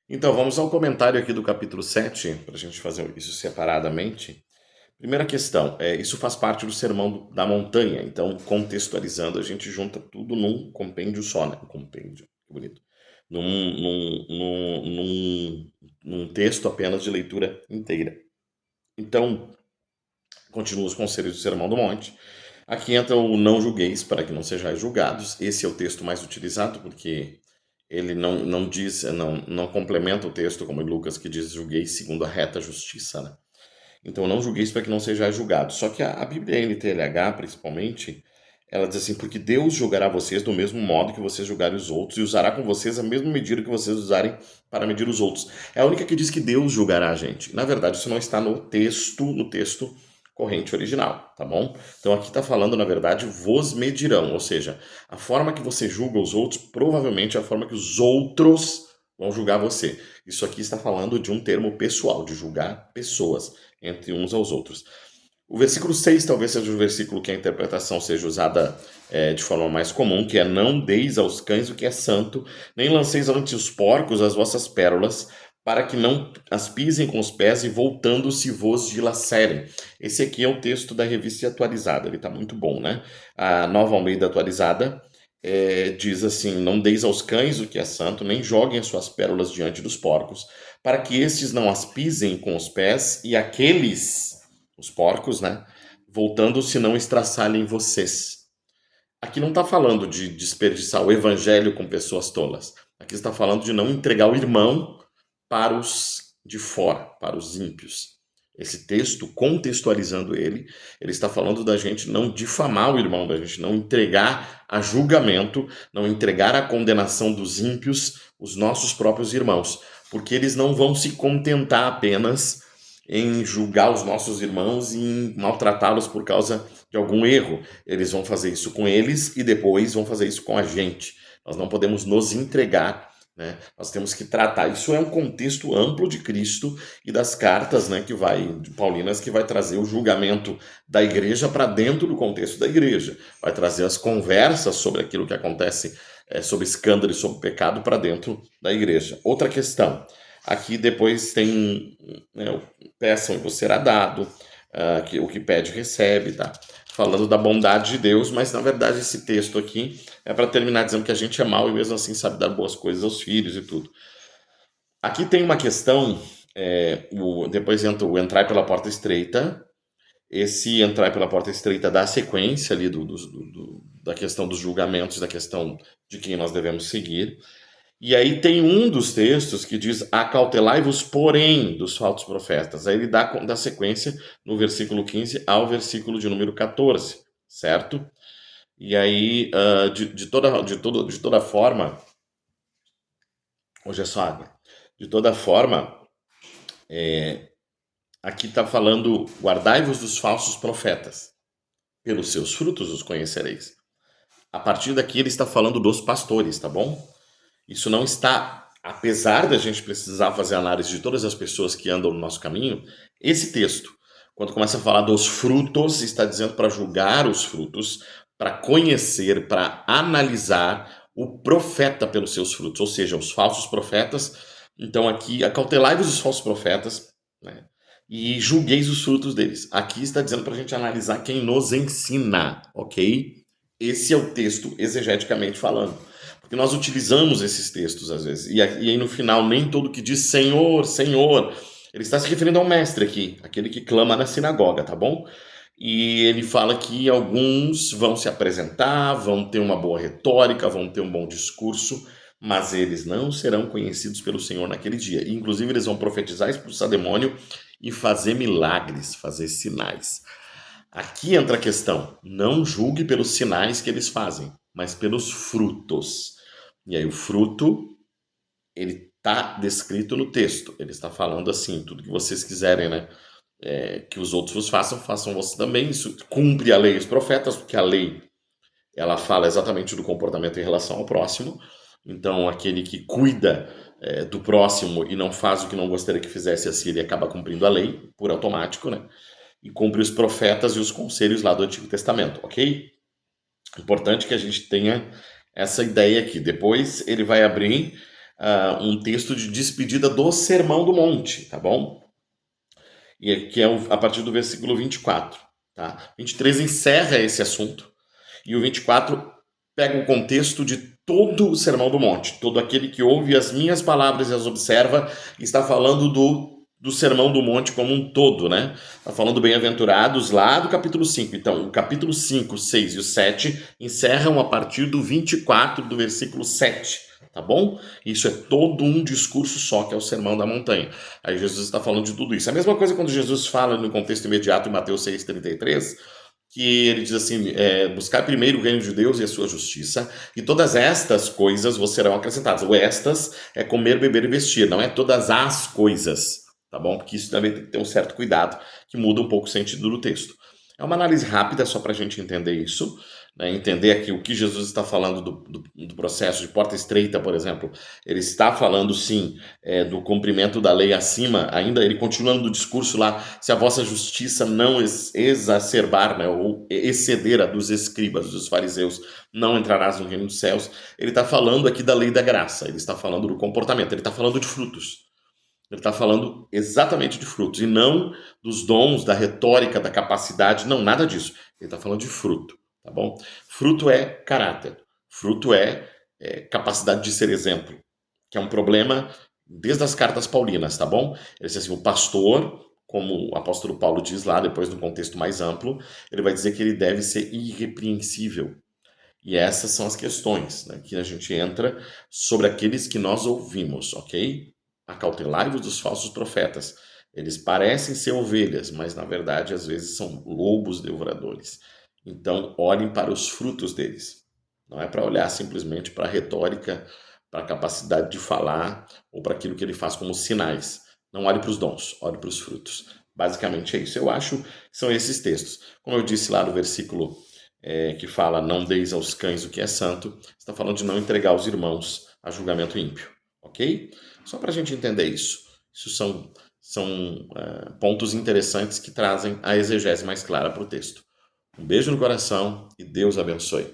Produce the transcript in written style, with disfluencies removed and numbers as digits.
Então, vamos ao comentário aqui do capítulo 7, para a gente fazer isso separadamente. Primeira questão, isso faz parte do Sermão da Montanha, então, contextualizando, a gente junta tudo num compêndio só, né? Um compêndio, que bonito. Num texto apenas de leitura inteira. Então, continua os conselhos do Sermão do Monte. Aqui entra o não julgueis para que não sejais julgados. Esse é o texto mais utilizado, porque ele não diz, não complementa o texto, como em Lucas, que diz julgueis segundo a reta justiça, né? Então não julgueis para que não sejais julgados. Só que a Bíblia NTLH, principalmente, ela diz assim, porque Deus julgará vocês do mesmo modo que vocês julgarem os outros e usará com vocês a mesma medida que vocês usarem para medir os outros. É a única que diz que Deus julgará a gente. Na verdade, isso não está no texto corrente original, tá bom? Então aqui está falando, na verdade, vos medirão, ou seja, a forma que você julga os outros provavelmente é a forma que os outros vão julgar você. Isso aqui está falando de um termo pessoal, de julgar pessoas entre uns aos outros. O versículo 6 talvez seja o versículo que a interpretação seja usada de forma mais comum, que é não deis aos cães o que é santo, nem lanceis ante os porcos as vossas pérolas, para que não as pisem com os pés e voltando-se vos dilacerem. Esse aqui é o texto da revista atualizada, ele está muito bom, né? A Nova Almeida atualizada diz assim, não deis aos cães o que é santo, nem joguem as suas pérolas diante dos porcos, para que estes não as pisem com os pés e aqueles, os porcos, né, voltando-se não estraçalhem vocês. Aqui não está falando de desperdiçar o evangelho com pessoas tolas. Aqui está falando de não entregar o irmão para os de fora, para os ímpios. Esse texto, contextualizando ele está falando da gente não difamar o irmão, da gente não entregar a julgamento, não entregar a condenação dos ímpios, os nossos próprios irmãos, porque eles não vão se contentar apenas em julgar os nossos irmãos e em maltratá-los por causa de algum erro. Eles vão fazer isso com eles e depois vão fazer isso com a gente. Nós não podemos nos entregar, né? Nós temos que tratar. Isso é um contexto amplo de Cristo e das cartas, né, de Paulinas, que vai trazer o julgamento da igreja para dentro do contexto da igreja. Vai trazer as conversas sobre aquilo que acontece, sobre escândalo e sobre pecado para dentro da igreja. Outra questão. Aqui depois tem, né, peçam e vos será dado, que o que pede recebe, tá? Falando da bondade de Deus, mas na verdade esse texto aqui é para terminar dizendo que a gente é mau e mesmo assim sabe dar boas coisas aos filhos e tudo. Aqui tem uma questão, depois entra o entrar pela porta estreita. Esse entrar pela porta estreita dá sequência ali da questão dos julgamentos, da questão de quem nós devemos seguir. E aí tem um dos textos que diz: acautelai-vos, porém, dos falsos profetas. Aí ele dá sequência no versículo 15 ao versículo de número 14, certo? E aí, de toda forma, hoje é só água. De toda forma, aqui está falando: guardai-vos dos falsos profetas, pelos seus frutos os conhecereis. A partir daqui ele está falando dos pastores, tá bom? Isso não está, apesar da gente precisar fazer análise de todas as pessoas que andam no nosso caminho, esse texto, quando começa a falar dos frutos, está dizendo para julgar os frutos, para conhecer, para analisar o profeta pelos seus frutos, ou seja, os falsos profetas. Então aqui, acautelai-vos os falsos profetas, né? E julgueis os frutos deles. Aqui está dizendo para a gente analisar quem nos ensina, ok? Esse é o texto exegeticamente falando. Porque nós utilizamos esses textos às vezes. E aí no final, nem todo que diz Senhor, Senhor, ele está se referindo ao mestre aqui, aquele que clama na sinagoga, tá bom? E ele fala que alguns vão se apresentar, vão ter uma boa retórica, vão ter um bom discurso, mas eles não serão conhecidos pelo Senhor naquele dia. E, inclusive, eles vão profetizar, expulsar demônio e fazer milagres, fazer sinais. Aqui entra a questão: não julgue pelos sinais que eles fazem, mas pelos frutos. E aí o fruto, ele está descrito no texto. Ele está falando assim, tudo que vocês quiserem, né? Que os outros vos façam, façam vocês também. Isso cumpre a lei e os profetas, porque a lei, ela fala exatamente do comportamento em relação ao próximo. Então, aquele que cuida do próximo e não faz o que não gostaria que fizesse, assim ele acaba cumprindo a lei, por automático, né? E cumpre os profetas e os conselhos lá do Antigo Testamento, ok? Importante que a gente tenha essa ideia aqui. Depois ele vai abrir um texto de despedida do Sermão do Monte, tá bom? E que é a partir do versículo 24, tá? 23 encerra esse assunto e o 24 pega o contexto de todo o Sermão do Monte. Todo aquele que ouve as minhas palavras e as observa está falando do Sermão do Monte como um todo, né? Está falando bem-aventurados lá do capítulo 5. Então, o capítulo 5, 6 e o 7 encerram a partir do 24 do versículo 7. Tá bom? Isso é todo um discurso só, que é o Sermão da Montanha. Aí Jesus está falando de tudo isso. A mesma coisa quando Jesus fala no contexto imediato em Mateus 6,33, que ele diz assim, buscar primeiro o reino de Deus e a sua justiça, e todas estas coisas vos serão acrescentadas. O estas é comer, beber e vestir, não é todas as coisas, tá bom? Porque isso também tem que ter um certo cuidado, que muda um pouco o sentido do texto. É uma análise rápida, só para a gente entender isso, né? Entender aqui o que Jesus está falando do processo de porta estreita, por exemplo. Ele está falando, sim, do cumprimento da lei acima, ainda ele continuando do discurso lá, se a vossa justiça não exacerbar, né, ou exceder a dos escribas, dos fariseus, não entrarás no reino dos céus. Ele está falando aqui da lei da graça, ele está falando do comportamento, ele está falando de frutos. Ele está falando exatamente de frutos, e não dos dons, da retórica, da capacidade, não, nada disso. Ele está falando de fruto, tá bom? Fruto é caráter, fruto é capacidade de ser exemplo, que é um problema desde as cartas paulinas, tá bom? Ele diz assim, o pastor, como o apóstolo Paulo diz lá, depois num contexto mais amplo, ele vai dizer que ele deve ser irrepreensível. E essas são as questões, né, que a gente entra sobre aqueles que nós ouvimos, ok? Acautelai-vos dos falsos profetas. Eles parecem ser ovelhas, mas na verdade às vezes são lobos devoradores. Então, olhem para os frutos deles. Não é para olhar simplesmente para a retórica, para a capacidade de falar ou para aquilo que ele faz como sinais. Não olhe para os dons, olhe para os frutos. Basicamente é isso. Eu acho que são esses textos. Como eu disse lá no versículo que fala não deis aos cães o que é santo, está falando de não entregar os irmãos a julgamento ímpio, ok? Só para a gente entender isso. Isso são pontos interessantes que trazem a exegese mais clara para o texto. Um beijo no coração e Deus abençoe.